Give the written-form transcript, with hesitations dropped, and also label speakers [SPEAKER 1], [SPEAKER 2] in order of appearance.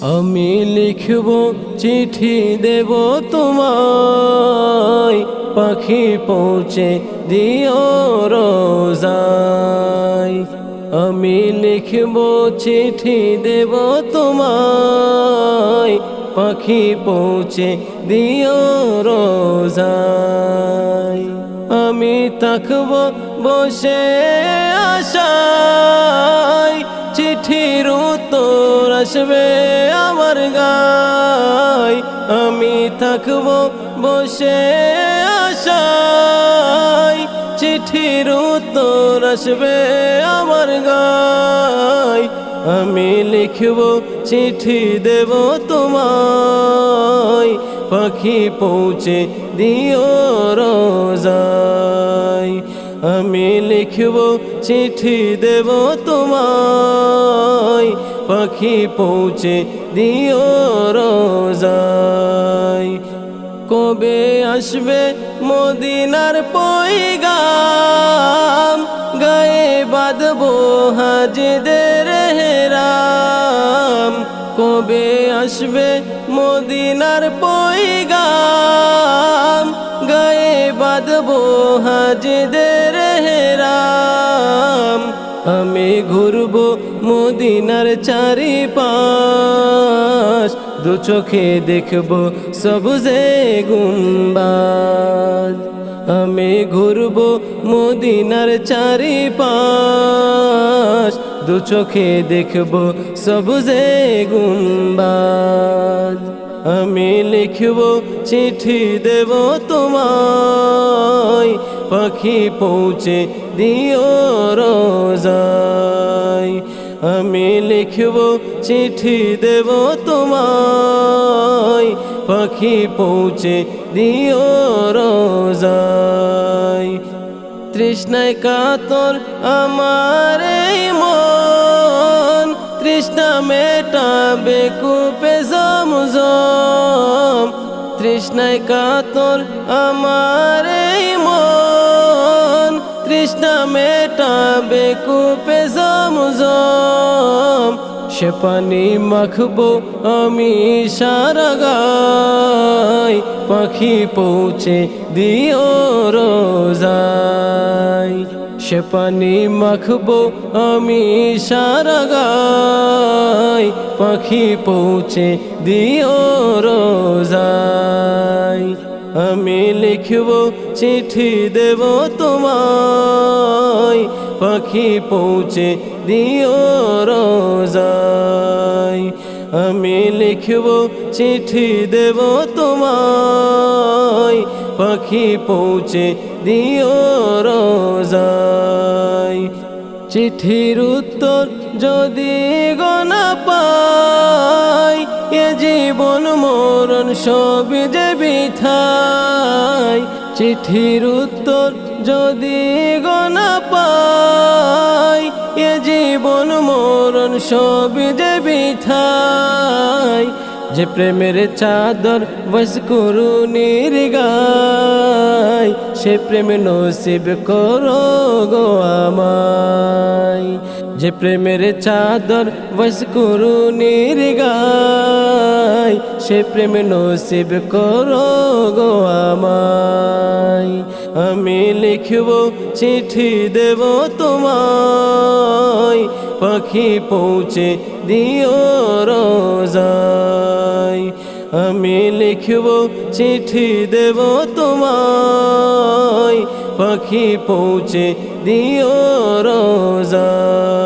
[SPEAKER 1] আমি লিখব চিঠি দেব তোমায়, পাখি পৌঁছে দিও রোজায়। আমি লিখব চিঠি দেব তোমায়, পাখি পৌঁছে দিও রোজায়। আমি থাকব বসে আশায়, চিঠির উত্তর আসবে আমার গায়। আমি থাকব বসে আশায়, চিঠির উত্তর আসবে আমার গায়। আমি লিখব চিঠি দেব তোমায়, পাখি পৌঁছে দিও রোজায়। আমি লিখব চিঠি দেব তোমায়, পাখি পৌঁছে দিও রোজায়। কবে আসবে মদিনার পয়গাম, গায়ে বাঁধবো হাজিদের হেরাম। কবে আসবে মদিনার পয়গাম, গায়ে বাঁধবো হাজিদের হেরাম। আমি ঘুরব মদিনার চারিপাশ, দু চোখে দেখব সবুজে গুম্বাদ। আমি ঘুরব মদিনার চারিপাশ, দু চোখে দেখব সবুজে গুম্বাদ। আমি লিখব চিঠি দেব তোমায়, পাখি পৌঁছে দিও রোজায়। আমি লিখব চিঠি দেব তোমায়, পাখি পৌঁছে দিও রোজায়। তৃষ্ণায় কাতর আমার এই মন, তৃষ্ণা মেটাবে কূপে জমজম। তৃষ্ণায় কাতর আমার এই মন, তৃষ্ণা মেটাবে কূপে জমজম। সে পানি মাখবো আমি সারা গায়, পাখি পৌঁছে দিও রোজায়। সে পানি মাখবো আমি সারা গায়, পাখি পৌঁছে দিও রোজায়। আমি লিখব চিঠি দেব তোমায়, পাখি পৌঁছে দিও রোজায়। আমি লিখব চিঠি দেব তোমায়, পাখি পৌঁছে দিও রোজায়। চিঠির উত্তর যদি গোনা পাই, এ জীবন মরণ সবই যে বৃথায়। চিঠির উত্তর যদি গোনা পাই, এ জীবন মরণ সবই যে বৃথায়। যে প্রেমের চাদর বস করুণীর গায়, সে প্রেম নসিব করো গো আমায়। যে প্রেমের চাদর বস করুণীর গায়, সে প্রেম নসিব করো গো আমায়। আমি লিখব চিঠি দেব তোমায়, পাখি পৌঁছে দিও রোজায়। আমি লিখব চিঠি দেব তোমায়, পাখি পৌঁছে দিও রোজায়।